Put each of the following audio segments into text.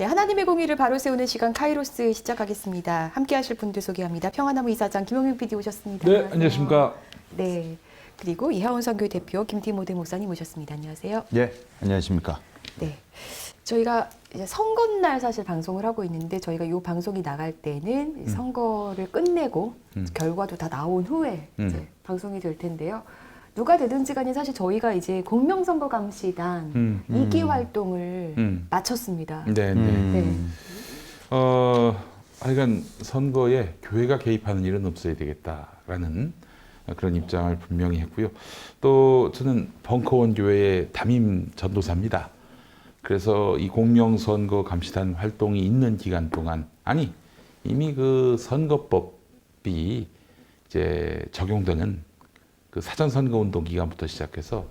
네, 하나님의 공의를 바로 세우는 시간 카이로스 시작하겠습니다. 함께 하실 분들 소개합니다. 평화나무 이사장 김용민 PD 오셨습니다. 네, 안녕하십니까. 네, 그리고 이하원 선교회 대표 김티모데 목사님 오셨습니다. 안녕하세요. 예, 안녕하십니까. 네, 저희가 이제 선거날 사실 방송을 하고 있는데 저희가 이 방송이 나갈 때는 선거를 끝내고 결과도 다 나온 후에 이제 방송이 될 텐데요. 누가 되든지 간에 사실 저희가 이제 공명선거 감시단 2기 활동을 마쳤습니다. 네, 네. 네. 하여간 선거에 교회가 개입하는 일은 없어야 되겠다라는 그런 입장을 분명히 했고요. 또 저는 벙커원 교회의 담임 전도사입니다. 그래서 이 공명선거 감시단 활동이 있는 기간 동안, 아니 이미 그 선거법이 이제 적용되는 그 사전선거운동 기간부터 시작해서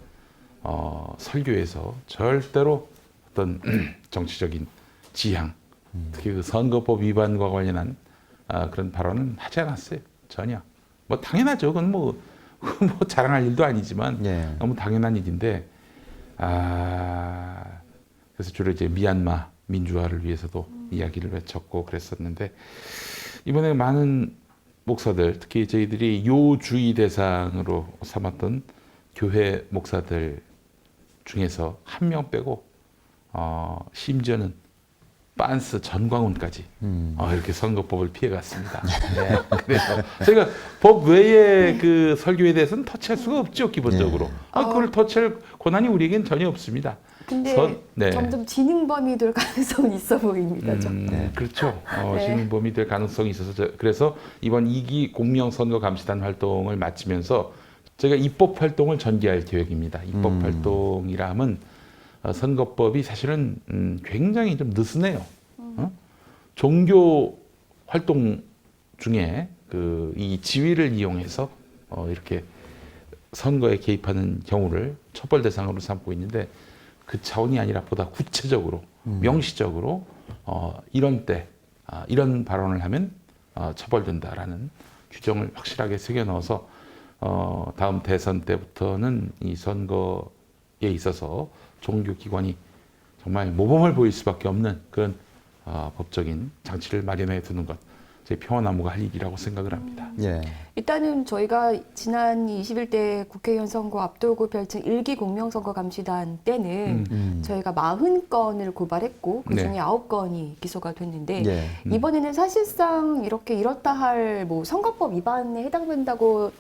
설교에서 절대로 어떤 정치적인 지향, 특히 그 선거법 위반과 관련한 그런 발언은 하지 않았어요. 전혀. 뭐 당연하죠. 그건 뭐 자랑할 일도 아니지만 예. 너무 당연한 일인데, 그래서 주로 이제 미얀마 민주화를 위해서도 이야기를 외쳤고 그랬었는데, 이번에 많은 목사들, 특히 저희들이 요주의 대상으로 삼았던 교회 목사들 중에서 한 명 빼고 심지어는 빤스 전광훈까지 이렇게 선거법을 피해갔습니다. 네. 그래서 저희가 법 외에 그 설교에 대해서는 터치할 수가 없죠, 기본적으로. 네. 그걸 터치할 권한이 우리에게는 전혀 없습니다. 근데 네. 점점 지능범이 될 가능성은 있어 보입니다. 좀. 네. 그렇죠. 네. 진흥범이 될 가능성이 있어서 그래서 이번 2기 공명선거감시단 활동을 마치면서 저희가 입법 활동을 전개할 계획입니다. 입법 활동이라 하면 선거법이 사실은 굉장히 좀 느슨해요. 종교 활동 중에 이 지위를 이용해서 이렇게 선거에 개입하는 경우를 처벌 대상으로 삼고 있는데, 그 차원이 아니라 보다 구체적으로 명시적으로 이런 때 이런 발언을 하면 처벌된다라는 규정을 확실하게 새겨 넣어서 다음 대선 때부터는 이 선거에 있어서 종교기관이 정말 모범을 보일 수밖에 없는 그런 법적인 장치를 마련해 두는 것, 제 평화나무가 할 일이라고 생각을 합니다. 예. 일단은 저희가 지난 21대 국회의원 선거 앞두고 펼친 1기 공명선거 감시단 때는 저희가 40건을 고발했고 그중에 네. 9건이 기소가 됐는데 예. 이번에는 사실상 이렇게 이렇다 할 뭐 선거법 위반에 해당된다고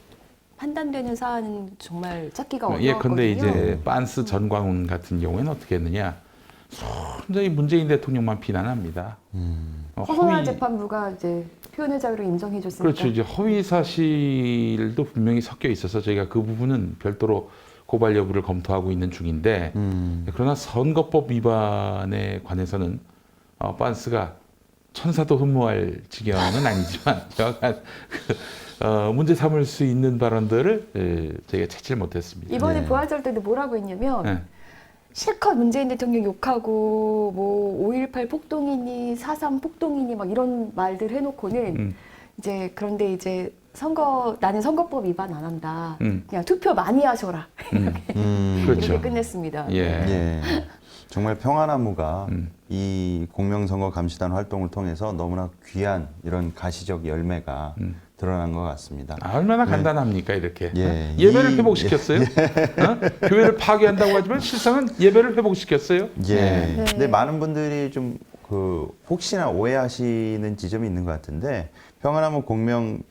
판단되는 사안은 정말 찾기가 어려웠거든요. 예컨대 이제 빤스 전광훈 같은 경우에는 어떻게 했느냐, 순전히 문재인 대통령만 비난합니다. 허송한 재판부가 이제 표현의 자유를 인정해줬으니까. 그렇죠. 이제 허위 사실도 분명히 섞여 있어서 저희가 그 부분은 별도로 고발 여부를 검토하고 있는 중인데, 그러나 선거법 위반에 관해서는 빤스가 천사도 흠모할 지경은 아니지만 여간 문제 삼을 수 있는 발언들을 저희가 찾지를 못했습니다. 이번에 네. 부활절 때도 뭐라고 했냐면 네. 실컷 문재인 대통령 욕하고 뭐 5.18 폭동이니 4.3 폭동이니 막 이런 말들 해놓고는 이제 그런데 이제 나는 선거법 위반 안 한다. 그냥 투표 많이 하셔라. 그렇죠. 이렇게 끝냈습니다. 예. 예. 정말 평화나무가 이 공명선거 감시단 활동을 통해서 너무나 귀한 이런 가시적 열매가 드러난 것 같습니다. 얼마나 간단합니까, 이렇게. 예. 예배를 회복시켰어요. 교회를 파괴한다고 하지만 실상은 예배를 회복시켰어요. 예. 네. 근데 많은 분들이 좀 혹시나 오해하시는 지점이 있는 것 같은데, 평화나무 공명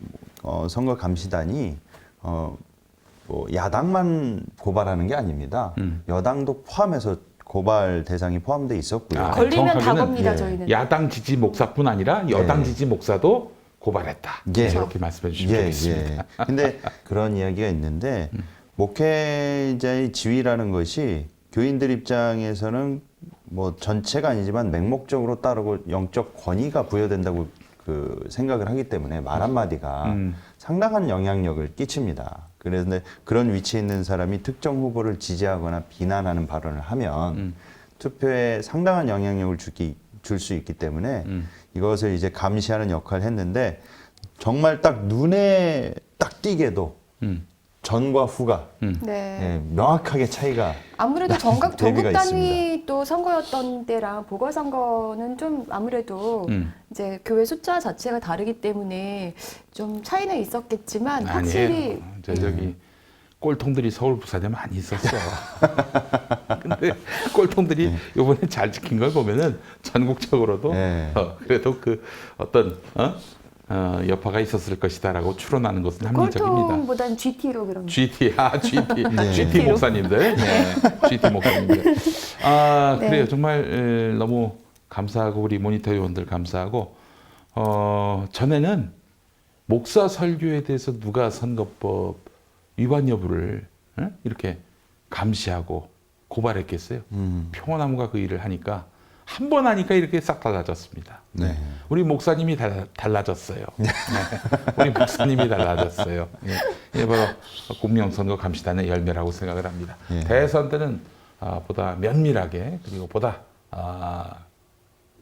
선거 감시단이 뭐 야당만 고발하는 게 아닙니다. 여당도 포함해서 고발 대상이 포함되어 있었고요. 걸리면 다 정확하게는 겁니다, 예. 저희는. 야당 지지 목사뿐 아니라 여당 예. 지지 목사도 고발했다. 예. 이렇게 말씀해 주시면 좋겠습니다. 예. 근데 그런 이야기가 있는데, 목회자의 지위라는 것이 교인들 입장에서는 뭐 전체가 아니지만 맹목적으로 따르고 영적 권위가 부여된다고 생각을 하기 때문에 말 한마디가 상당한 영향력을 끼칩니다. 그런데 그런 위치에 있는 사람이 특정 후보를 지지하거나 비난하는 발언을 하면 투표에 상당한 영향력을 줄 수 있기 때문에 이것을 이제 감시하는 역할을 했는데, 정말 딱 눈에 딱 띄게도 전과 후가 네. 예, 명확하게 차이가 아무래도 전국 대비가 단위 또 선거였던 때랑 보궐선거는 좀 아무래도 이제 교회 숫자 자체가 다르기 때문에 좀 차이는 있었겠지만 확실히 아니에요. 저기 꼴통들이 서울 부산에 많이 있었어. 근데 꼴통들이 이번에 잘 지킨 걸 보면은 전국적으로도 네. 그래도 그 어떤 여파가 있었을 것이다라고 추론하는 것은 합리적입니다. 꼴통보단 GT로 그럼. GT, GT, 네. GT 목사님들, 네, GT 목사님들. 네. 그래요. 정말 너무 감사하고 우리 모니터 의원들 감사하고 전에는 목사 설교에 대해서 누가 선거법 위반 여부를 이렇게 감시하고 고발했겠어요. 평화나무가 그 일을 하니까 한 번 하니까 이렇게 싹 달라졌습니다. 네. 우리 목사님이 달라졌어요. 네. 우리 목사님이 달라졌어요. 예, 바로 공명선거 감시단의 열매라고 생각을 합니다. 예. 대선 때는 보다 면밀하게 그리고 보다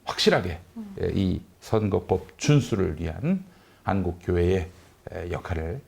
확실하게 이 선거법 준수를 위한 한국 교회의 역할을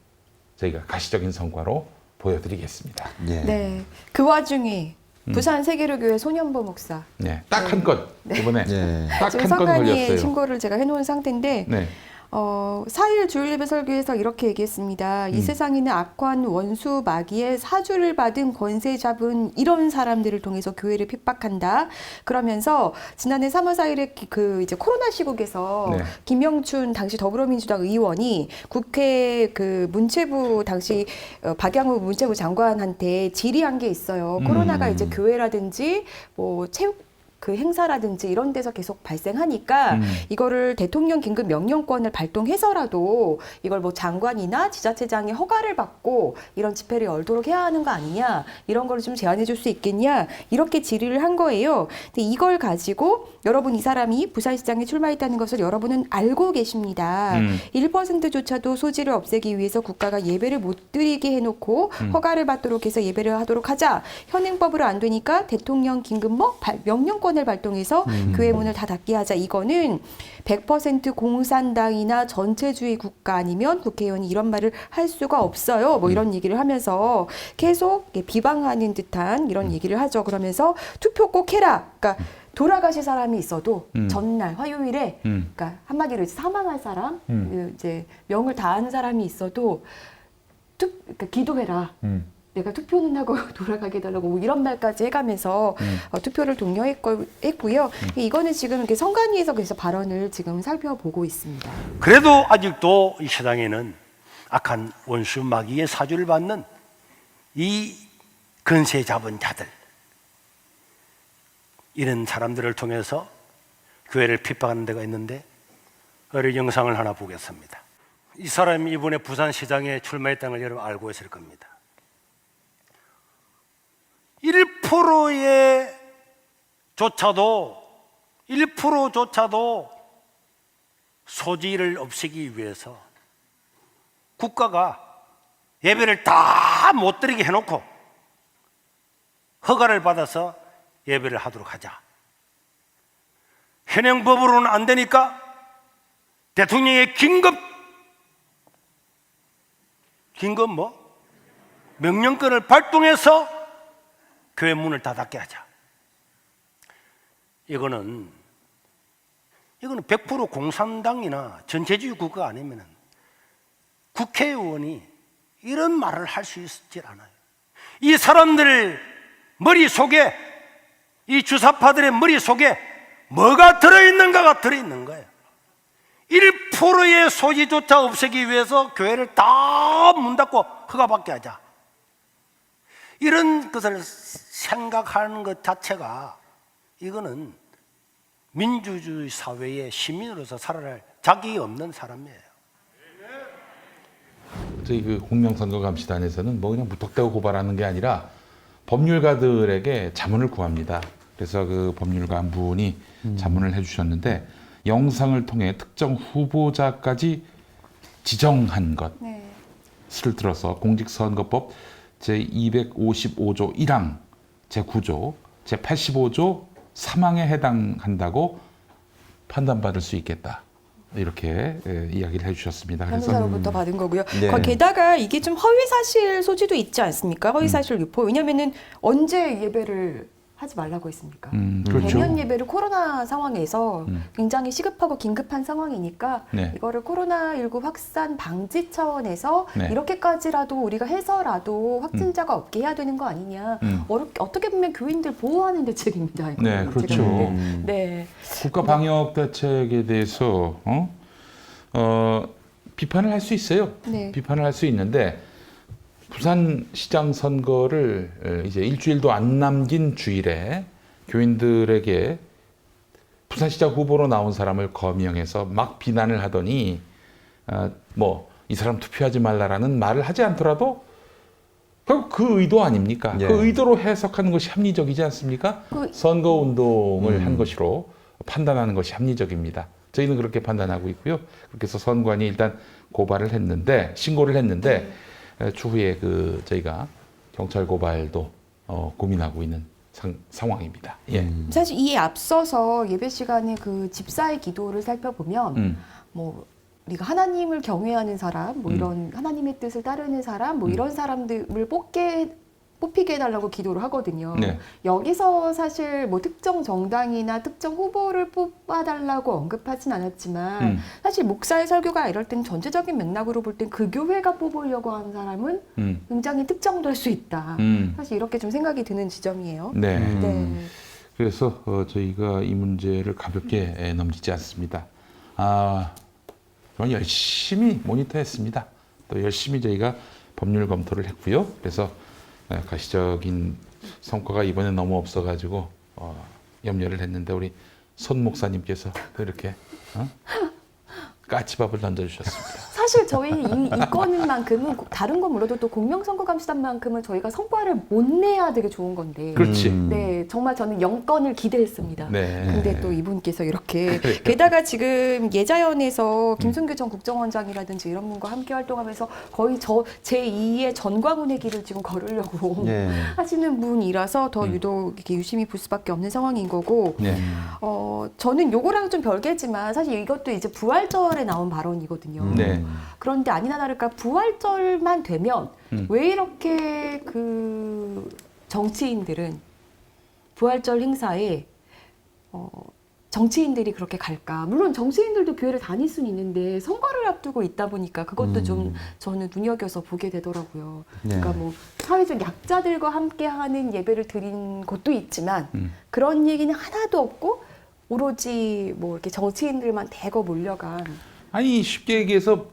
저희가 가시적인 성과로 보여드리겠습니다. 예. 네. 그 와중에 부산 세계로교회 손현보 목사. 네, 딱 한 건 이번에 네. 딱 지금 한 건 선관위에 걸렸어요. 신고를 제가 해놓은 상태인데 네, 4일 주일 예배 설교에서 이렇게 얘기했습니다. 이 세상에는 악한 원수 마귀의 사주를 받은 권세 잡은 이런 사람들을 통해서 교회를 핍박한다. 그러면서 지난해 3월 4일에 그 이제 코로나 시국에서 네. 김영춘 당시 더불어민주당 의원이 국회 그 문체부 당시 박양우 문체부 장관한테 질의한 게 있어요. 코로나가 이제 교회라든지 뭐 체육 그 행사라든지 이런 데서 계속 발생하니까 이거를 대통령 긴급 명령권을 발동해서라도 이걸 뭐 장관이나 지자체장의 허가를 받고 이런 집회를 열도록 해야 하는 거 아니냐, 이런 거를 좀 제안해 줄 수 있겠냐, 이렇게 질의를 한 거예요. 근데 이걸 가지고 여러분, 이 사람이 부산시장에 출마했다는 것을 여러분은 알고 계십니다. 1%조차도 소지를 없애기 위해서 국가가 예배를 못 드리게 해놓고 허가를 받도록 해서 예배를 하도록 하자. 현행법으로 안 되니까 대통령 긴급 명령권을 발동해서 교회 문을 다 닫게 하자. 이거는 100% 공산당이나 전체주의 국가 아니면 국회의원이 이런 말을 할 수가 없어요. 뭐 이런 얘기를 하면서 계속 비방하는 듯한 이런 얘기를 하죠. 그러면서 투표 꼭 해라. 그러니까 돌아가실 사람이 있어도 전날 화요일에 그러니까 한마디로 사망할 사람, 이제 명을 다하는 사람이 있어도 그러니까 기도해라. 내가 투표는 하고 돌아가게 해달라고 뭐 이런 말까지 해가면서 투표를 독려했고요. 이거는 지금 이렇게 선관위에서 그래서 발언을 지금 살펴보고 있습니다. 그래도 아직도 이 세상에는 악한 원수 마귀의 사주를 받는 이 근세 잡은 자들, 이런 사람들을 통해서 교회를 핍박하는 데가 있는데, 그 영상을 하나 보겠습니다. 이 사람이 이번에 부산시장에 출마했다는 걸 여러분 알고 있을 겁니다. 1%조차도 소지를 없애기 위해서 국가가 예배를 다 못 드리게 해놓고 허가를 받아서 예배를 하도록 하자. 현행법으로는 안 되니까 대통령의 긴급 명령권을 발동해서 교회 문을 다 닫게 하자. 이거는 100% 공산당이나 전체주의 국가 아니면 국회의원이 이런 말을 할 수 있질 않아요. 이 사람들 머릿속에, 이 주사파들의 머릿속에 뭐가 들어있는가가 들어있는 거예요. 1%의 소지조차 없애기 위해서 교회를 다 문 닫고 허가받게 하자. 이런 것을 생각하는 것 자체가, 이거는 민주주의 사회의 시민으로서 살아갈 자격이 없는 사람이에요. 저희 그 공명선거 감시단에서는 뭐 그냥 무턱대고 고발하는 게 아니라 법률가들에게 자문을 구합니다. 그래서 그 법률가 한 분이 자문을 해주셨는데, 영상을 통해 특정 후보자까지 지정한 것을 들어서 공직선거법 제255조 1항, 제9조, 제85조 3항에 해당한다고 판단받을 수 있겠다. 이렇게 이야기를 해주셨습니다. 그래서 변호사로부터 받은 거고요. 네. 게다가 이게 좀 허위 사실 소지도 있지 않습니까? 허위 사실 유포. 왜냐면은 언제 예배를 하지 말라고 했습니까? 그렇죠. 대면 예배를 코로나 상황에서 굉장히 시급하고 긴급한 상황이니까 네. 이거를 코로나19 확산 방지 차원에서 네. 이렇게까지라도 우리가 해서라도 확진자가 없게 해야 되는 거 아니냐. 어떻게 보면 교인들 보호하는 대책입니다. 이거는. 네, 그렇죠. 제가 볼 때. 네. 국가 방역 대책에 대해서 비판을 할 수 있어요. 네. 비판을 할 수 있는데 부산시장 선거를 이제 일주일도 안 남긴 주일에 교인들에게 부산시장 후보로 나온 사람을 거명해서 막 비난을 하더니 뭐 이 사람 투표하지 말라라는 말을 하지 않더라도 결국 그 의도 아닙니까? 예. 그 의도로 해석하는 것이 합리적이지 않습니까? 선거 운동을 한 것으로 판단하는 것이 합리적입니다. 저희는 그렇게 판단하고 있고요. 그렇게 해서 선관위 일단 고발을 했는데 신고를 했는데 추후에 저희가 경찰 고발도 고민하고 있는 상황입니다. 예. 사실 이에 앞서서 예배 시간에 그 집사의 기도를 살펴보면 뭐 우리가 하나님을 경외하는 사람, 뭐 이런 하나님의 뜻을 따르는 사람, 뭐 이런 사람들을 뽑히게 해달라고 기도를 하거든요. 네. 여기서 사실 뭐 특정 정당이나 특정 후보를 뽑아달라고 언급하진 않았지만 사실 목사의 설교가 이럴 땐 전체적인 맥락으로 볼 땐 그 교회가 뽑으려고 하는 사람은 굉장히 특정될 수 있다. 사실 이렇게 좀 생각이 드는 지점이에요. 네. 네. 그래서 저희가 이 문제를 가볍게 넘기지 않습니다. 저는 열심히 모니터했습니다. 또 열심히 저희가 법률 검토를 했고요. 그래서 가시적인 성과가 이번에 너무 없어가지고 염려를 했는데 우리 손 목사님께서 또 이렇게 까치밥을 던져주셨습니다. 사실 저희 이 건만큼은 다른 건 몰라도 또 공명선거감시단만큼은 저희가 성과를 못 내야 되게 좋은 건데. 그렇지. 네, 정말 저는 0건을 기대했습니다. 네. 근데 또 이분께서 이렇게 게다가 지금 예자연에서 김순규 전 국정원장이라든지 이런 분과 함께 활동하면서 거의 제 2의 전광훈의 길을 지금 걸으려고 예. 하시는 분이라서 더 유독 이렇게 유심히 볼 수밖에 없는 상황인 거고. 네. 저는 요거랑 좀 별개지만 사실 이것도 이제 부활절에 나온 발언이거든요. 네. 그런데 아니나 다를까 부활절만 되면 왜 이렇게 그 정치인들은 부활절 행사에 정치인들이 그렇게 갈까? 물론 정치인들도 교회를 다닐 수는 있는데 선거를 앞두고 있다 보니까 그것도 좀 저는 눈여겨서 보게 되더라고요. 네. 그러니까 뭐 사회적 약자들과 함께하는 예배를 드린 곳도 있지만 그런 얘기는 하나도 없고 오로지 뭐 이렇게 정치인들만 대거 몰려간. 아니 쉽게 얘기해서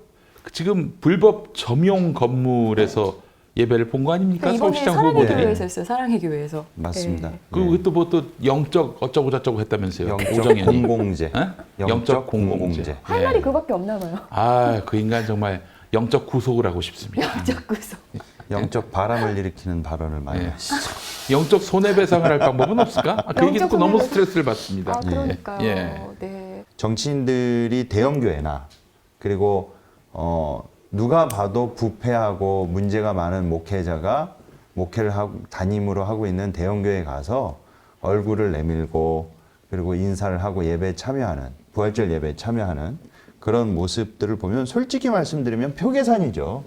지금 불법 점용 건물에서 예배를 본 거 아닙니까? 이번에 서울시장 사랑의 후보들이. 교회에서 했어요. 사랑의 교회에서. 맞습니다. 네. 그리고 또 뭐 또 영적 어쩌고 저쩌고 했다면서요. 영적 오정현이. 공공재. 영적 공공재. 할 말이 그밖에 없나 봐요. 그 인간 정말 영적 구속을 하고 싶습니다. 영적 구속. 영적 바람을 일으키는 발언을 많이 예. 하시죠. 영적 손해배상을 할 방법은 없을까? 그 얘기 듣고 너무 스트레스를 받습니다. 그러니까요. 예. 네. 정치인들이 대형교회나 그리고 누가 봐도 부패하고 문제가 많은 목회자가 목회를 담임으로 하고 있는 대형교회에 가서 얼굴을 내밀고 그리고 인사를 하고 예배에 참여하는 부활절 예배에 참여하는 그런 모습들을 보면 솔직히 말씀드리면 표계산이죠.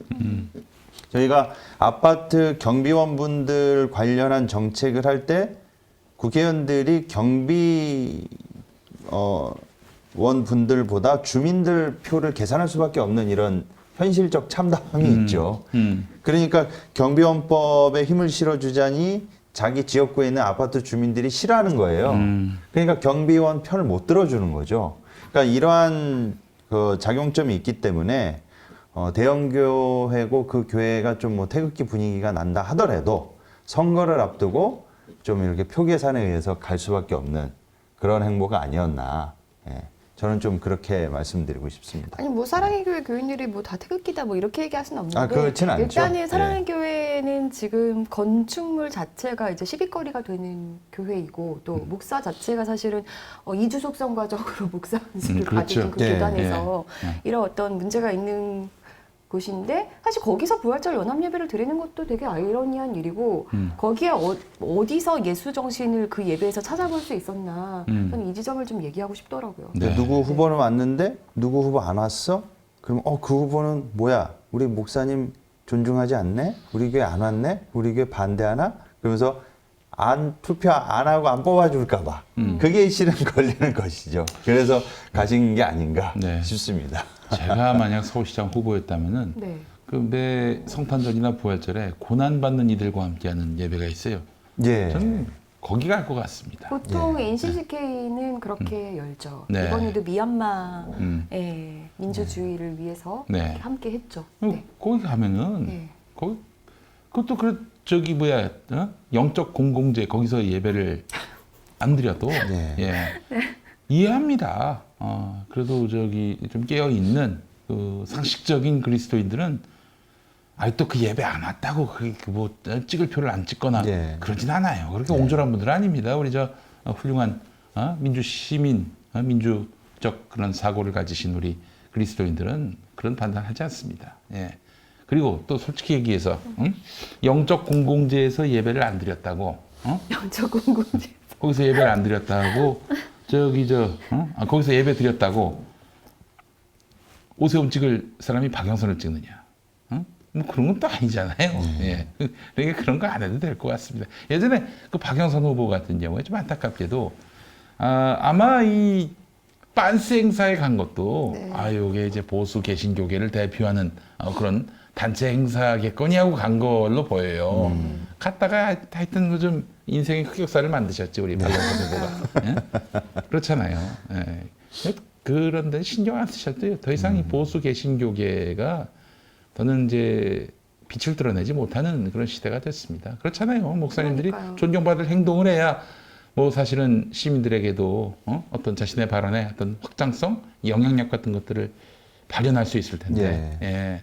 저희가 아파트 경비원분들 관련한 정책을 할 때 국회의원들이 경비원분들보다 주민들 표를 계산할 수밖에 없는 이런 현실적 참담함이 있죠. 그러니까 경비원법에 힘을 실어주자니 자기 지역구에 있는 아파트 주민들이 싫어하는 거예요. 그러니까 경비원 편을 못 들어주는 거죠. 그러니까 이러한 그 작용점이 있기 때문에 대형교회고 그 교회가 좀 뭐 태극기 분위기가 난다 하더라도 선거를 앞두고 좀 이렇게 표계산에 의해서 갈 수밖에 없는 그런 행보가 아니었나. 예. 저는 좀 그렇게 말씀드리고 싶습니다. 아니 뭐 사랑의 교회 교인들이 뭐 다 태극기다 뭐 이렇게 얘기할 수는 없는데 그렇진 않죠. 일단은 사랑의 예. 교회는 지금 건축물 자체가 이제 시비거리가 되는 교회이고 또 목사 자체가 사실은 이주 속성과적으로 목사 안수를 그렇죠. 받은 그 예, 교단에서 이런 어떤 문제가 있는 곳인데 사실 거기서 부활절 연합 예배를 드리는 것도 되게 아이러니한 일이고 거기에 어디서 예수 정신을 그 예배에서 찾아볼 수 있었나 저는 이 지점을 좀 얘기하고 싶더라고요. 네. 누구 후보는 왔는데 누구 후보 안 왔어? 그럼 그 후보는 뭐야? 우리 목사님 존중하지 않네? 우리 교회 안 왔네? 우리 교회 반대하나? 그러면서 투표 안 하고 안 뽑아줄까 봐. 그게 실은 걸리는 것이죠. 그래서 가진 게 아닌가 네. 싶습니다. 제가 만약 서울시장 후보였다면은 네. 그 매 성탄절이나 부활절에 고난받는 이들과 함께하는 예배가 있어요. 예. 저는 거기 갈 것 같습니다. 보통 NCCK는 그렇게 열죠. 네. 이번에도 미얀마의 민주주의를 위해서 네. 이렇게 함께 했죠. 그리고 거기 가면은 네. 거기 그것도 저기 뭐야 영적 공공재 거기서 예배를 안 드려도 네. 예. 이해합니다. 그래도 저기 좀 깨어 있는 그 상식적인 그리스도인들은 또 그 예배 안 왔다고 뭐 찍을 표를 안 찍거나 네. 그러진 않아요. 그렇게 옹졸한 분들은 아닙니다. 우리 저 훌륭한 민주 시민, 민주적 그런 사고를 가지신 우리 그리스도인들은 그런 판단하지 않습니다. 예. 그리고 또 솔직히 얘기해서 영적 공공재에서 예배를 안 드렸다고, 영적 공공재. 거기서 예배를 안 드렸다고 거기서 예배 드렸다고 오세훈 찍을 사람이 박영선을 찍느냐? 뭐 그런 건 또 아니잖아요. 예. 그러니까 그런 거 안 해도 될 것 같습니다. 예전에 그 박영선 후보 같은 경우에 좀 안타깝게도 아마 이 빤스 행사에 간 것도 네. 요게 이제 보수 개신교계를 대표하는 그런 단체 행사겠거니 하고 간 걸로 보여요. 갔다가 하여튼 좀 인생의 흑역사를 만드셨지 우리 박영선 후보가. 예? 그렇잖아요. 예. 그런데 신경 안 쓰셨대요. 더 이상 이 보수 개신교계가 더는 이제 빛을 드러내지 못하는 그런 시대가 됐습니다. 그렇잖아요. 목사님들이 그러니까요. 존경받을 행동을 해야 뭐 사실은 시민들에게도 어떤 자신의 발언의 어떤 확장성, 영향력 같은 것들을 발현할 수 있을 텐데. 예.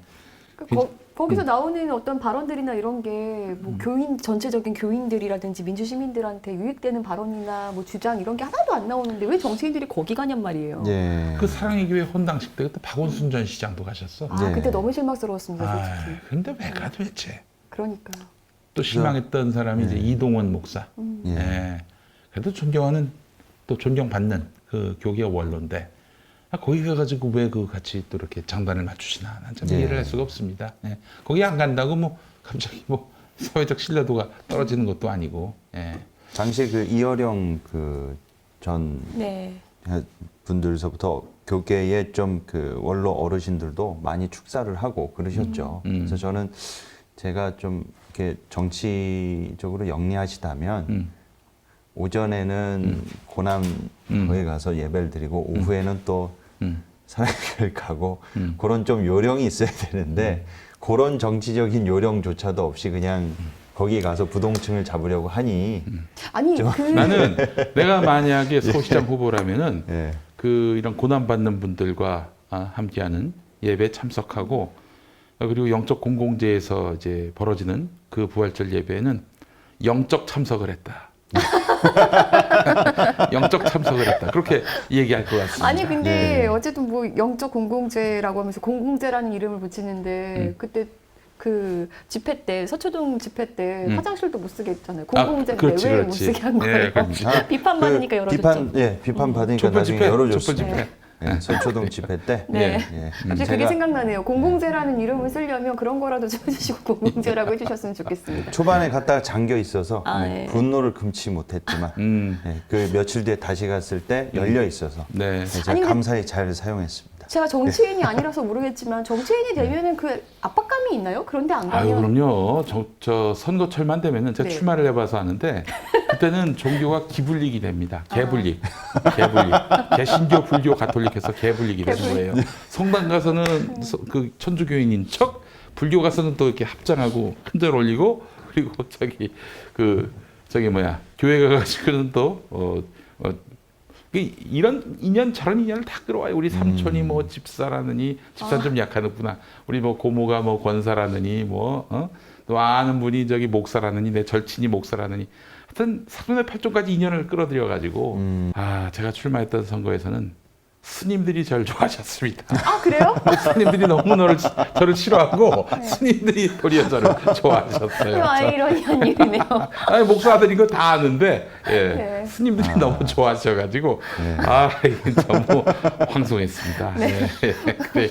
거기서 나오는 어떤 발언들이나 이런 게 뭐 교인 전체적인 교인들이라든지 민주시민들한테 유익되는 발언이나 뭐 주장 이런 게 하나도 안 나오는데 왜 정치인들이 거기 가냔 말이에요. 예. 그 사랑의 교회 헌당식 때 그때 박원순 전 시장도 가셨어. 아 네. 그때 너무 실망스러웠습니다, 솔직히. 근데 왜 가 도대체? 그러니까요. 또 실망했던 사람이 이제 이동원 목사. 예. 예. 그래도 존경하는 또 존경받는 그 교계 원로인데 거기 가가지고 왜 그 같이 또 이렇게 장단을 맞추시나 난 참 네. 이해를 할 수가 없습니다. 예. 거기 안 간다고 뭐 갑자기 뭐 사회적 신뢰도가 떨어지는 것도 아니고. 예. 당시 그 이어령 그 전 네. 분들서부터 교계의 좀 그 원로 어르신들도 많이 축사를 하고 그러셨죠. 그래서 저는 제가 좀 이렇게 정치적으로 영리하시다면 오전에는 고남교회 가서 예배를 드리고 오후에는 또 사랑교회 가고 그런 좀 요령이 있어야 되는데 그런 정치적인 요령조차도 없이 그냥 거기 가서 부동층을 잡으려고 하니 아니 나는 내가 만약에 서울시장 후보라면은 예. 그 이런 고난받는 분들과 함께하는 예배에 참석하고 그리고 영적 공공재에서 이제 벌어지는 그 부활절 예배에는 영적 참석을 했다. 영적 참석을 했다. 그렇게 얘기할 것 같습니다. 아니 근데 네. 어쨌든 뭐 영적 공공재라고 하면서 공공재라는 이름을 붙이는데 그때 그 집회 때 서초동 집회 때 화장실도 못 쓰게 했잖아요. 공공재인데 그렇지, 왜 못 그렇지. 쓰게 한 거예요? 예, 그렇지. 비판받으니까 열어줬죠. 비판 받으니까 촛불 나중에 집회, 열어줬습니다. 촛불 집회. 예, 서초동 집회 때. 네. 예. 갑자기 그게 생각나네요. 공공재라는 이름을 쓰려면 그런 거라도 좀 해주시고 공공재라고 해주셨으면 좋겠습니다. 초반에 갔다가 잠겨 있어서 네. 분노를 금치 못했지만 그 며칠 뒤에 다시 갔을 때 열려 있어서 네. 제가 아니, 근데- 감사히 잘 사용했습니다. 제가 정치인이 아니라서 모르겠지만 정치인이 되면은 그 압박감이 있나요? 그런데 안 아유, 가면 그럼요. 저 선거철만 되면은 제가 네. 출마를 해봐서 아는데 그때는 종교가 기분릭이 됩니다. 개분릭. 개분릭. 개신교, 불교, 가톨릭해서 개분릭이 되는 거예요. 성당 가서는 그 천주교인인 척, 불교 가서는 또 이렇게 합장하고 큰절 올리고 그리고 저기 뭐야 교회 가가지고는 또 이런 인연 저런 인연을 다 끌어와요. 우리 삼촌이 뭐 집사라느니 집사 좀 약하는구나. 우리 뭐 고모가 뭐 권사라느니 또 아는 분이 저기 목사라느니 내 절친이 목사라느니 하여튼 사돈의 팔촌까지 인연을 끌어들여 가지고 제가 출마했던 선거에서는 스님들이 저를 좋아하셨습니다. 아 그래요? 스님들이 너무 저를 싫어하고 스님들이 도리어 저를 좋아하셨어요. 아이러니한 일이네요. 아니, 목사들이 이거 다 아는데 예, 네. 스님들이 너무 좋아하셔가지고 이게 너무 황송했습니다. 예, 그래요.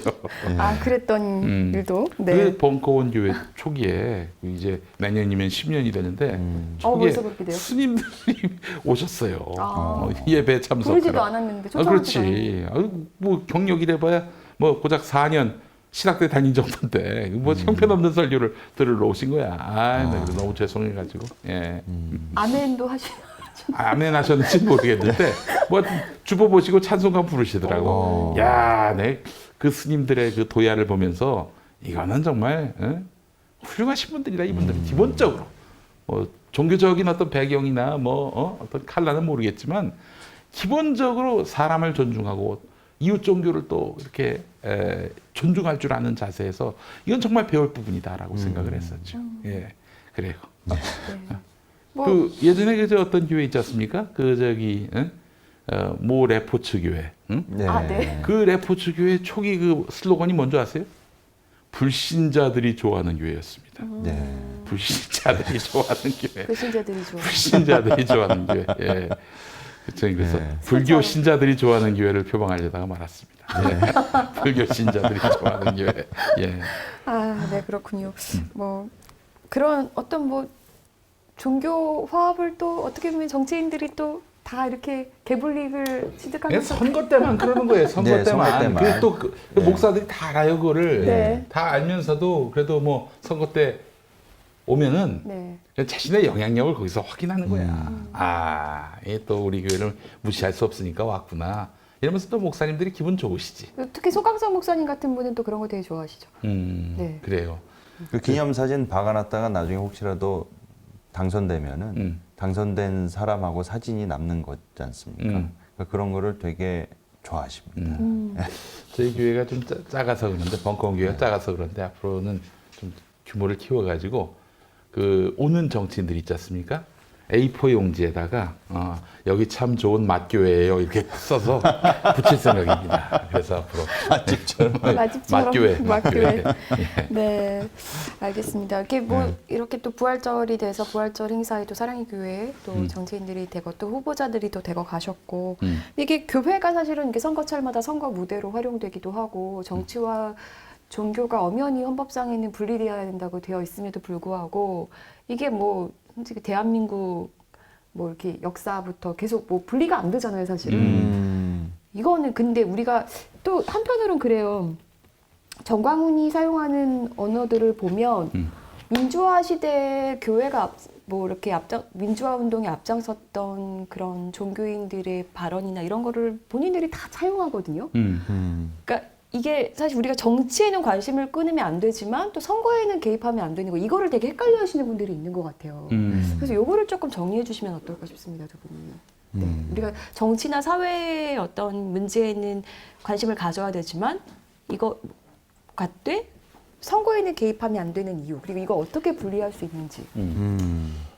아 그랬던 일도. 그 벙커원 교회 초기에 이제 내년이면 10년이 되는데 초기에 벌써 그렇게 돼요? 스님들이 오셨어요. 아. 예배 참석하러. 부르지도 않았는데 초청하지도 그렇지. 뭐 경력이래봐야 뭐 고작 4년 신학대 다닌 정도인데 뭐 형편없는 설교를 들으러 오신 거야. 나 그래서 너무 죄송해가지고. 예. 아멘도 하시나? 아멘 하셨는지 모르겠는데 뭐 주보 보시고 찬송가 부르시더라고. 야, 그 스님들의 그 도야를 보면서 이거는 정말 훌륭하신 분들이다. 이분들은 기본적으로 종교적인 어떤 배경이나 어떤 칼라는 모르겠지만 기본적으로 사람을 존중하고 이웃 종교를 또 이렇게 존중할 줄 아는 자세에서 이건 정말 배울 부분이다라고 생각을 했었죠. 예, 그래요. 네. 뭐, 그 예전에 그 어떤 교회 있지 않습니까? 그 저기 모 레포츠 교회. 응? 네. 아, 네. 그 레포츠 교회 초기 그 슬로건이 뭔지 아세요? 불신자들이 좋아하는 교회였습니다. 네. 불신자들이 좋아하는 교회. 불신자들이 좋아. 불신자들이 좋아하는 교회. 예. 그래서 네. 불교 신자들이 좋아하는 교회를 표방하려다가 말았습니다. 예. 불교 신자들이 좋아하는 교회. 예. 아, 네 그렇군요. 뭐 그런 어떤 뭐 종교 화합을 또 어떻게 보면 정치인들이 또 다 이렇게 개불릭을 그냥 취득하면서 선거 때만 그러는 거예요. 선거 네, 때만. 선거 때만. 그게 또 네. 목사들이 다 알아요, 그거를. 네. 다 알면서도 그래도 뭐 선거 때 오면은 네. 그냥 자신의 영향력을 거기서 확인하는 거야. 이게 또 우리 교회를 무시할 수 없으니까 왔구나. 이러면서 또 목사님들이 기분 좋으시지. 특히 소강성 목사님 같은 분은 또 그런 거 되게 좋아하시죠. 네. 그래요. 그 기념사진 박아놨다가 나중에 혹시라도 당선되면은 당선된 사람하고 사진이 남는 거지 않습니까? 그러니까 그런 거를 되게 좋아하십니다. 저희 교회가 좀 작아서 그런데 벙커원 교회가 작아서 그런데 앞으로는 좀 규모를 키워가지고 그 오는 정치인들 있지 않습니까? A4 용지에다가 여기 참 좋은 맛교회예요 이렇게 써서 붙일 생각입니다. 그래서 앞으로 맛집처럼 맛교회. 맛교회. 네, 알겠습니다. 이렇게 뭐 이렇게 또 부활절이 돼서 부활절 행사에 또 사랑의 교회 또 정치인들이 되고 또 후보자들이 또 되고 가셨고 이게 교회가 사실은 이게 선거철마다 선거 무대로 활용되기도 하고 정치와 종교가 엄연히 헌법상에는 분리되어야 된다고 되어 있음에도 불구하고 이게 뭐 솔직히 대한민국 뭐 이렇게 역사부터 계속 뭐 분리가 안 되잖아요, 사실은. 이거는 근데 우리가 또 한편으로는 그래요. 정광훈이 사용하는 언어들을 보면 민주화 시대에 교회가 뭐 이렇게 민주화 운동에 앞장섰던 그런 종교인들의 발언이나 이런 거를 본인들이 다 사용하거든요. 그러니까 이게 사실 우리가 정치에는 관심을 끊으면 안 되지만 또 선거에는 개입하면 안 되는 거 이거를 되게 헷갈려 하시는 분들이 있는 것 같아요. 그래서 요거를 조금 정리해 주시면 어떨까 싶습니다, 두 분이. 네. 우리가 정치나 사회의 어떤 문제에는 관심을 가져야 되지만 이거 같되 선거에는 개입하면 안 되는 이유 그리고 이거 어떻게 분리할 수 있는지.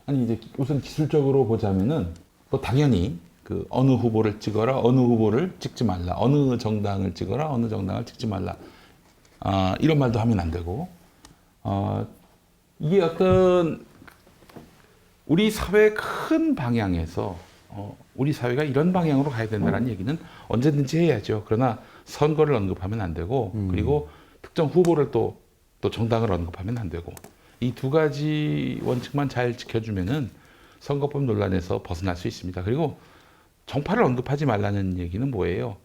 아니 이제 우선 기술적으로 보자면은 뭐 당연히 그 어느 후보를 찍어라, 어느 후보를 찍지 말라, 어느 정당을 찍어라, 어느 정당을 찍지 말라. 이런 말도 하면 안 되고, 이게 어떤 우리 사회의 큰 방향에서 우리 사회가 이런 방향으로 가야 된다는 얘기는 언제든지 해야죠. 그러나 선거를 언급하면 안 되고, 그리고 특정 후보를 또 정당을 언급하면 안 되고, 이 두 가지 원칙만 잘 지켜주면은 선거법 논란에서 벗어날 수 있습니다. 그리고 정파를 언급하지 말라는 얘기는 뭐예요?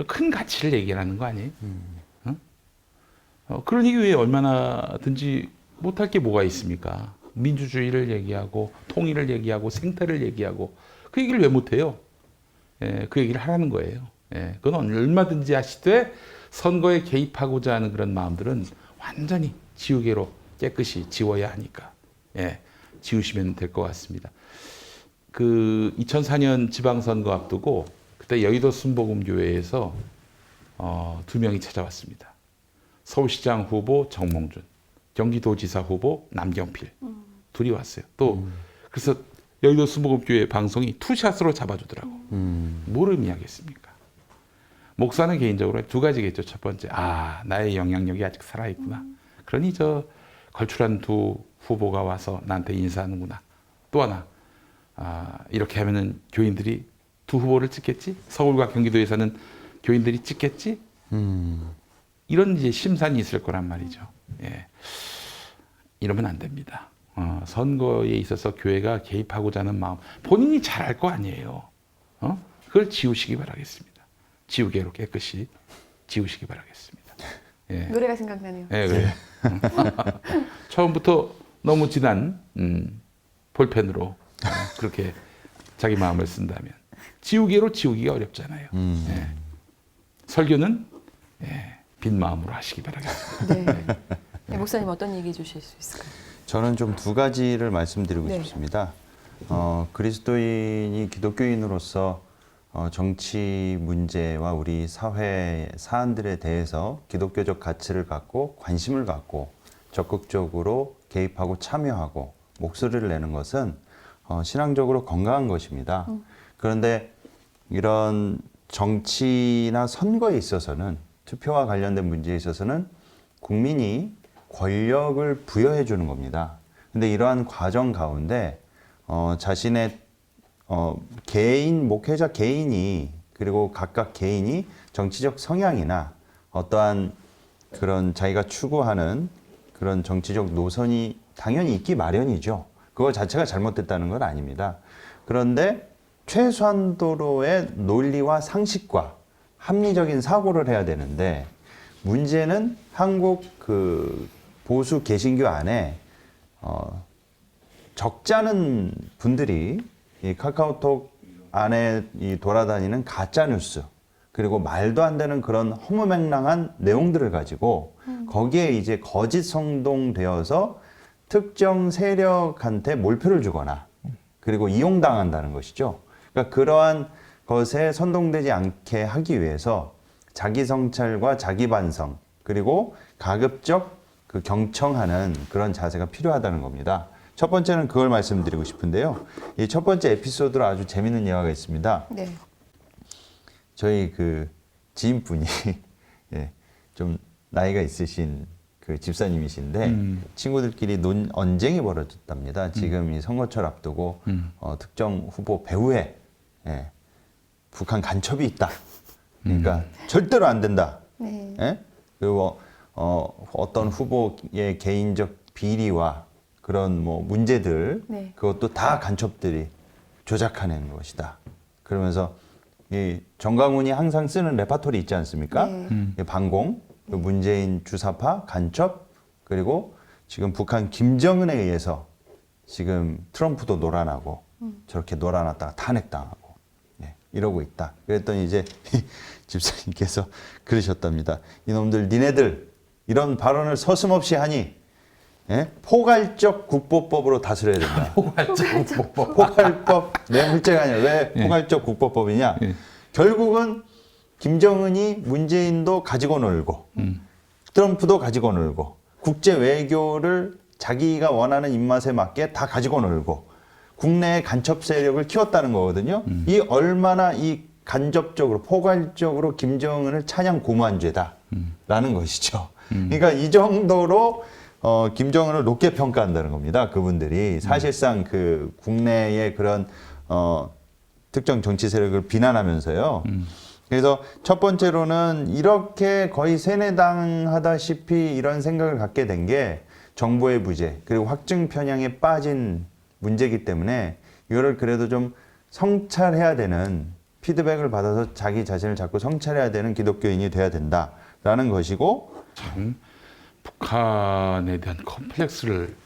큰 가치를 얘기하는 거 아니에요? 그런 얘기 외에 얼마나든지 못할 게 뭐가 있습니까? 민주주의를 얘기하고 통일을 얘기하고 생태를 얘기하고 그 얘기를 왜 못해요? 그 얘기를 하라는 거예요. 그건 얼마든지 하시되 선거에 개입하고자 하는 그런 마음들은 완전히 지우개로 깨끗이 지워야 하니까 지우시면 될 것 같습니다. 그 2004년 지방선거 앞두고 그때 여의도 순복음교회에서 두 명이 찾아왔습니다. 서울시장 후보 정몽준, 경기도지사 후보 남경필 둘이 왔어요. 또 그래서 여의도 순복음교회 방송이 투샷으로 잡아주더라고. 뭘 의미하겠습니까? 목사는 개인적으로 두 가지겠죠. 첫 번째, 나의 영향력이 아직 살아있구나. 그러니 저 걸출한 두 후보가 와서 나한테 인사하는구나. 또 하나, 이렇게 하면은 교인들이 두 후보를 찍겠지? 서울과 경기도에서는 교인들이 찍겠지? 이런 이제 심산이 있을 거란 말이죠. 예. 이러면 안 됩니다. 선거에 있어서 교회가 개입하고자 하는 마음, 본인이 잘 알 거 아니에요. 그걸 지우시기 바라겠습니다. 지우개로 깨끗이 지우시기 바라겠습니다. 예. 노래가 생각나네요. 예, 그래요. 처음부터 너무 진한 볼펜으로 그렇게 자기 마음을 쓴다면 지우개로 지우기가 어렵잖아요. 예. 설교는 빈 마음으로 하시기 바라겠습니다. 네. 네, 목사님 어떤 얘기 주실 수 있을까요? 저는 좀 두 가지를 말씀드리고 네. 싶습니다. 그리스도인이 기독교인으로서 정치 문제와 우리 사회 사안들에 대해서 기독교적 가치를 갖고 관심을 갖고 적극적으로 개입하고 참여하고 목소리를 내는 것은 신앙적으로 건강한 것입니다. 그런데 이런 정치나 선거에 있어서는 투표와 관련된 문제에 있어서는 국민이 권력을 부여해 주는 겁니다. 근데 이러한 과정 가운데 자신의 개인, 목회자 개인이 그리고 각각 개인이 정치적 성향이나 어떠한 그런 자기가 추구하는 그런 정치적 노선이 당연히 있기 마련이죠. 그거 자체가 잘못됐다는 건 아닙니다. 그런데 최소한도로의 논리와 상식과 합리적인 사고를 해야 되는데 문제는 한국 그 보수 개신교 안에 적지 않은 분들이 이 카카오톡 안에 이 돌아다니는 가짜 뉴스 그리고 말도 안 되는 그런 허무맹랑한 내용들을 가지고 거기에 이제 거짓 성동되어서 특정 세력한테 몰표를 주거나 그리고 이용당한다는 것이죠. 그러니까 그러한 것에 선동되지 않게 하기 위해서 자기 성찰과 자기 반성 그리고 가급적 그 경청하는 그런 자세가 필요하다는 겁니다. 첫 번째는 그걸 말씀드리고 싶은데요. 이 첫 번째 에피소드로 아주 재밌는 예화가 있습니다. 네. 저희 그 지인분이 예, 좀 나이가 있으신 그 집사님이신데 친구들끼리 언쟁이 벌어졌답니다. 지금 이 선거철 앞두고 특정 후보 배후에 북한 간첩이 있다. 그러니까 절대로 안 된다. 네. 예? 그리고 어떤 후보의 개인적 비리와 그런 뭐 문제들 네. 그것도 다 간첩들이 조작하는 것이다. 그러면서 이 정강훈이 항상 쓰는 레파토리 있지 않습니까? 네. 반공, 그 문재인 주사파, 간첩, 그리고 지금 북한 김정은에 의해서 지금 트럼프도 놀아나고 저렇게 놀아났다가 탄핵당하고 이러고 있다. 그랬더니 이제 집사님께서 그러셨답니다. 이놈들 니네들 이런 발언을 서슴없이 하니 포괄적 국보법으로 다스려야 된다. 포괄법. 내 문제가 아니라 왜 포괄적 국보법이냐. 결국은 김정은이 문재인도 가지고 놀고 트럼프도 가지고 놀고 국제 외교를 자기가 원하는 입맛에 맞게 다 가지고 놀고 국내의 간첩 세력을 키웠다는 거거든요. 이 얼마나 이 간접적으로 포괄적으로 김정은을 찬양 고무한 죄다라는 것이죠. 그러니까 이 정도로 김정은을 높게 평가한다는 겁니다. 그분들이 사실상 그 국내의 그런 특정 정치 세력을 비난하면서요. 그래서 첫 번째로는 이렇게 거의 세뇌당하다시피 이런 생각을 갖게 된 게 정보의 부재 그리고 확증 편향에 빠진 문제이기 때문에 이거를 그래도 좀 성찰해야 되는 피드백을 받아서 자기 자신을 자꾸 성찰해야 되는 기독교인이 돼야 된다라는 것이고 참 북한에 대한 컴플렉스를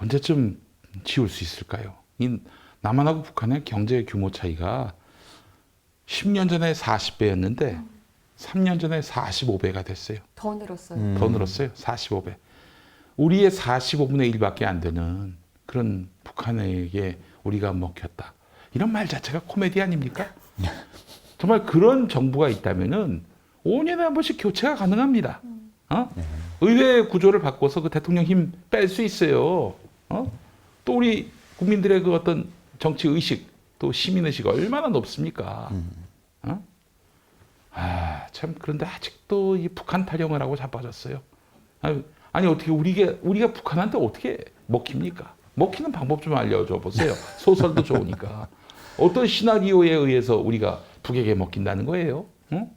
언제쯤 지울 수 있을까요? 이 남한하고 북한의 경제 규모 차이가 10년 전에 40배였는데 3년 전에 45배가 됐어요. 더 늘었어요. 더 늘었어요. 45배. 우리의 45분의 1밖에 안 되는 그런 북한에게 우리가 먹혔다. 이런 말 자체가 코미디 아닙니까? 정말 그런 정부가 있다면은 5년에 한 번씩 교체가 가능합니다. 의회 구조를 바꿔서 그 대통령 힘 뺄 수 있어요. 또 우리 국민들의 그 어떤 정치 의식, 또 시민 의식 얼마나 높습니까? 참 그런데 아직도 이 북한 타령을 하고 자빠졌어요. 아니 어떻게 우리가 북한한테 어떻게 먹힙니까? 먹히는 방법 좀 알려줘 보세요. 소설도 좋으니까. 어떤 시나리오에 의해서 우리가 북에게 먹힌다는 거예요? 응?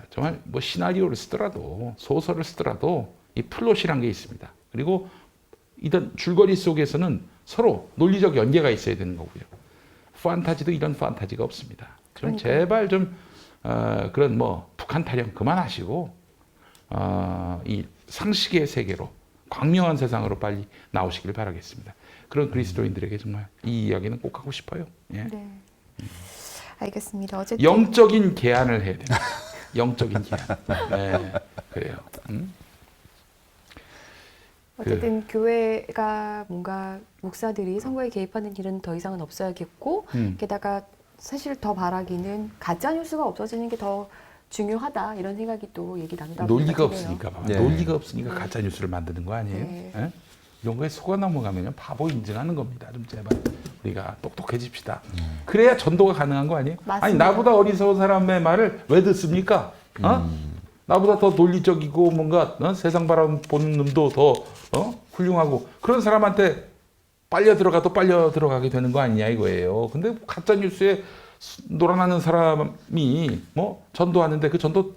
정말 뭐 시나리오를 쓰더라도 소설을 쓰더라도 이 플롯이란 게 있습니다. 그리고 이런 줄거리 속에서는 서로 논리적 연계가 있어야 되는 거고요. 판타지도 이런 판타지가 없습니다. 좀 그러니까요. 제발 좀 그런 뭐 북한 타령 그만하시고 이 상식의 세계로 광명한 세상으로 빨리 나오시길 바라겠습니다. 그런 그리스도인들에게 정말 이 이야기는 꼭 하고 싶어요. 예. 네. 알겠습니다. 어쨌든 영적인 계안을 해야 됩니다. 영적인 계안. 네, 그래요. 어쨌든 교회가 뭔가 목사들이 선거에 개입하는 일은 더 이상은 없어야겠고 게다가 사실 더 바라기는 가짜 뉴스가 없어지는 게 더 중요하다 이런 생각이 또 얘기 나누다 보니까 논리가 드네요. 없으니까 봐봐. 네. 논리가 없으니까 가짜 뉴스를 만드는 거 아니에요? 네. 예? 이런 거에 속아 넘어가면 바보 인증하는 겁니다. 좀 제발 우리가 똑똑해집시다. 그래야 전도가 가능한 거 아니에요? 맞습니다. 아니 나보다 어리석은 사람의 말을 왜 듣습니까? 나보다 더 논리적이고 뭔가 세상 바람 보는 놈도 더 훌륭하고 그런 사람한테 빨려 들어가게 되는 거 아니냐 이거예요. 근데 가짜 뉴스에 놀아나는 사람이 뭐 전도하는데 그 전도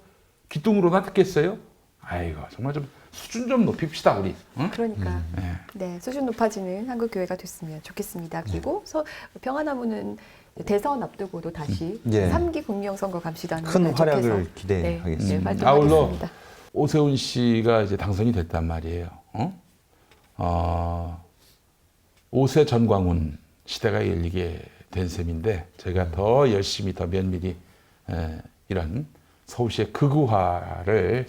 귀뚱으로나 듣겠어요? 아이고 정말 좀 수준 좀 높입시다 우리. 응? 그러니까 네. 네 수준 높아지는 한국 교회가 됐으면 좋겠습니다. 그리고 평화나무는 대선 앞두고도 다시 네. 3기 국민선거 감시단 큰 활약을 네, 기대하겠습니다. 네, 아울러 활동하겠습니다. 오세훈 씨가 이제 당선이 됐단 말이에요. 5세 전광훈 시대가 열리게 된 셈인데 제가 더 열심히 더 면밀히 이런 서울시의 극우화를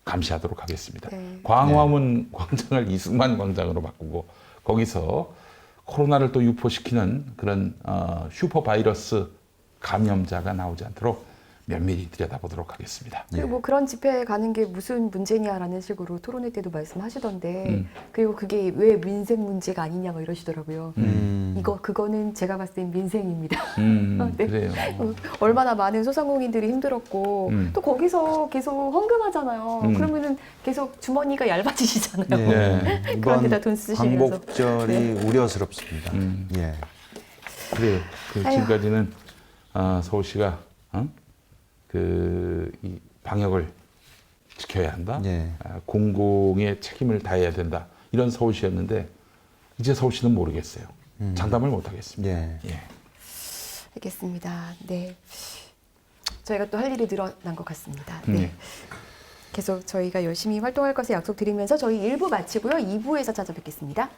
감시하도록 하겠습니다. 네. 광화문 광장을 이승만 광장으로 바꾸고 거기서 코로나를 또 유포시키는 그런 슈퍼바이러스 감염자가 나오지 않도록 면밀히 들여다보도록 하겠습니다. 그리고 뭐 그런 집회에 가는 게 무슨 문제냐라는 식으로 토론회 때도 말씀하시던데 그리고 그게 왜 민생 문제가 아니냐 뭐 이러시더라고요. 그거는 제가 봤을 땐 민생입니다. 네. 그래요. 얼마나 많은 소상공인들이 힘들었고 또 거기서 계속 헌금하잖아요. 그러면은 계속 주머니가 얇아지시잖아요. 네. 그런 이번 데다 돈 쓰시면서. 광복절이 우려스럽습니다. 예. 그래요. 아유. 지금까지는 서울시가 이 방역을 지켜야 한다. 예. 공공의 책임을 다해야 된다. 이런 서울시였는데 이제 서울시는 모르겠어요. 장담을 못 하겠습니다. 예. 예. 알겠습니다. 네. 저희가 또 할 일이 늘어난 것 같습니다. 네. 계속 저희가 열심히 활동할 것을 약속드리면서 저희 1부 마치고요. 2부에서 찾아뵙겠습니다.